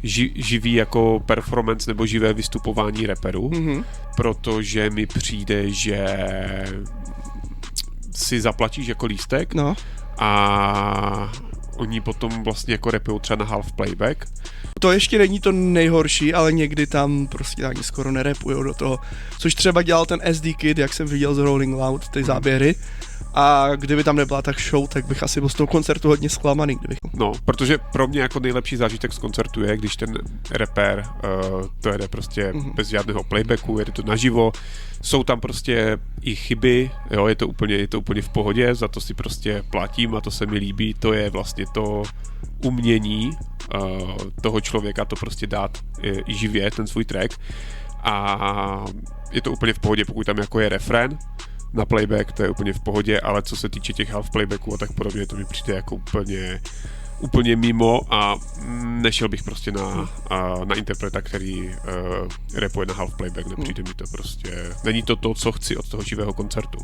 živý jako performance nebo živé vystupování raperů, protože mi přijde, že si zaplatíš jako lístek a oni potom vlastně jako rapujou třeba na half playback. To ještě není to nejhorší, ale někdy tam prostě ani skoro nerapujou do toho, což třeba dělal ten SD Kid, jak jsem viděl z Rolling Loud, ty záběry. A kdyby tam nebyla tak show, tak bych asi byl z toho koncertu hodně zklamaný, kdybych. No, protože pro mě jako nejlepší zážitek z koncertu je, když ten rapper to jede prostě bez žádného playbacku, jede to naživo, jsou tam prostě i chyby, jo, je to úplně v pohodě, za to si prostě platím a to se mi líbí, to je vlastně to umění toho člověka to prostě dát i živě, ten svůj track, a je to úplně v pohodě, pokud tam jako je refrén na playback, to je úplně v pohodě, ale co se týče těch half playbacků a tak podobně, to mi přijde jako úplně mimo a nešel bych prostě na interpreta, který rapuje na half playback, nepřijde mi to prostě, není to, co chci od toho živého koncertu.